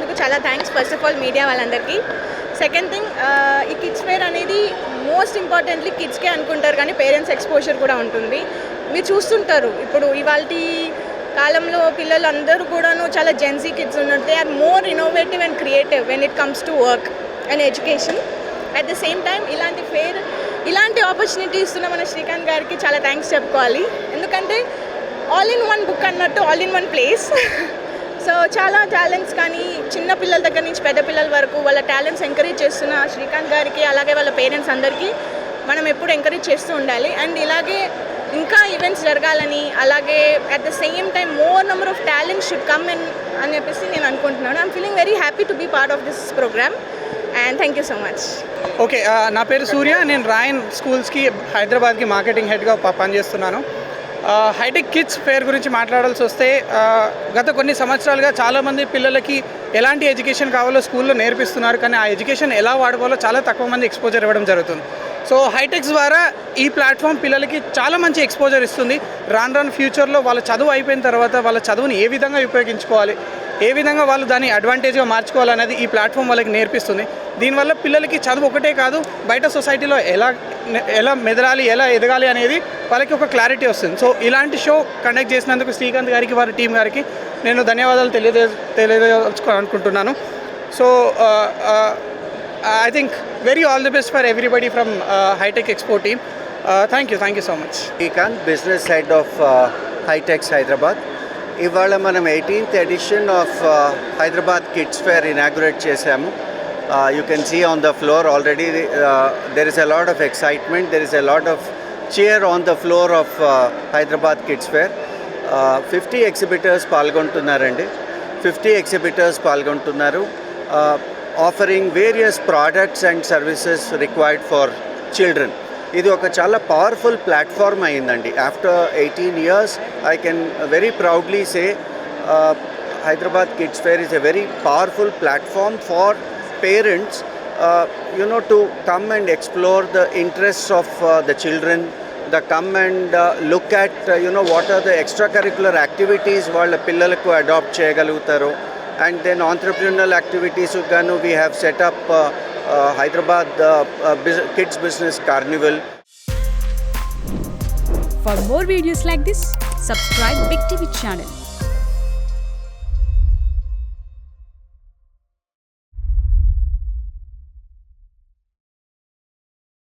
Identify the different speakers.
Speaker 1: చేసినందుకు చాలా thanks first of all media వాళ్ళందరికీ. సెకండ్ థింగ్, ఈ కిడ్స్ ఫేర్ అనేది మోస్ట్ ఇంపార్టెంట్లీ కిడ్స్కే అనుకుంటారు కానీ పేరెంట్స్ ఎక్స్పోజర్ కూడా ఉంటుంది. మీరు చూస్తుంటారు ఇప్పుడు ఇవాళ కాలంలో పిల్లలు అందరూ కూడాను చాలా జెన్సీ కిడ్స్ ఉన్నారు. They are more innovative and creative when it comes to work and education. At the same time ఇలాంటి ఆపర్చునిటీ ఇస్తున్న మన శ్రీకాంత్ గారికి చాలా థ్యాంక్స్ చెప్పుకోవాలి. ఎందుకంటే ఆల్ ఇన్ వన్ బుక్ అన్నట్టు all in one place. So చాలా టాలెంట్స్ కానీ చిన్న పిల్లల దగ్గర నుంచి పెద్ద పిల్లల వరకు వాళ్ళ టాలెంట్స్ ఎంకరేజ్ చేస్తున్న శ్రీకాంత్ గారికి అలాగే వాళ్ళ పేరెంట్స్ అందరికీ మనం ఎప్పుడు ఎంకరేజ్ చేస్తూ ఉండాలి. అండ్ ఇలాగే ఇంకా ఈవెంట్స్ జరగాలని, అలాగే at the same time more number of talents should come in అని చెప్పేసి నేను అనుకుంటున్నాను. I'm feeling very happy to be part of this programme and thank you so much.
Speaker 2: Okay, నా పేరు సూర్య. నేను రాయన్ స్కూల్స్కి హైదరాబాద్కి మార్కెటింగ్ హెడ్గా పనిచేస్తున్నాను. హైటెక్ కిడ్స్ ఫేర్ గురించి మాట్లాడాల్సి వస్తే గత కొన్ని సంవత్సరాలుగా చాలామంది పిల్లలకి ఎలాంటి ఎడ్యుకేషన్ కావాలో స్కూల్లో నేర్పిస్తున్నారు, కానీ ఆ ఎడ్యుకేషన్ ఎలా వాడుకోవాలో చాలా తక్కువ మంది ఎక్స్పోజర్ ఇవ్వడం జరుగుతుంది. సో హైటెక్స్ ద్వారా ఈ ప్లాట్ఫామ్ పిల్లలకి చాలా మంచి ఎక్స్పోజర్ ఇస్తుంది. రాను ఫ్యూచర్లో వాళ్ళ చదువు అయిపోయిన తర్వాత వాళ్ళ చదువుని ఏ విధంగా ఉపయోగించుకోవాలి, ఏ విధంగా వాళ్ళు దాన్ని అడ్వాంటేజ్గా మార్చుకోవాలనేది ఈ ప్లాట్ఫామ్ వాళ్ళకి నేర్పిస్తుంది. దీనివల్ల పిల్లలకి చదువు ఒకటే కాదు, బయట సొసైటీలో ఎలా మెదలాలి, ఎలా ఎదగాలి అనేది వాళ్ళకి ఒక క్లారిటీ వస్తుంది. సో ఇలాంటి షో కండక్ట్ చేసినందుకు శ్రీకాంత్ గారికి, వారి టీం గారికి నేను ధన్యవాదాలు తెలియజేయాలనుకుంటున్నాను. So I think very all the best for everybody from High-Tech Expo team. Thank you so much.
Speaker 3: Srikanth, business head of High-Tech Hyderabad. ఇవాళ మనం 18th edition of Hyderabad Kids Fair inaugurate చేసాము. You can see on the floor already there is a lot of excitement, there is a lot of cheer on the floor of Hyderabad Kids Fair. 50 exhibitors పాల్గొంటున్నారండి. 50 exhibitors పాల్గొంటున్నారు, offering various products and services required for children. ఇది ఒక చాలా powerful platform అయిందండి. After 18 years I can very proudly say Hyderabad Kids Fair is a very powerful platform for parents to come and explore the interests of the children, come and look at what are the extracurricular activities వాళ్ళ పిల్లలకు adapt చేయగలుగుతారు. And then entrepreneurial activities ganu we have set up Hyderabad Kids Business Carnival.
Speaker 4: For more videos like this, subscribe Big TV channel.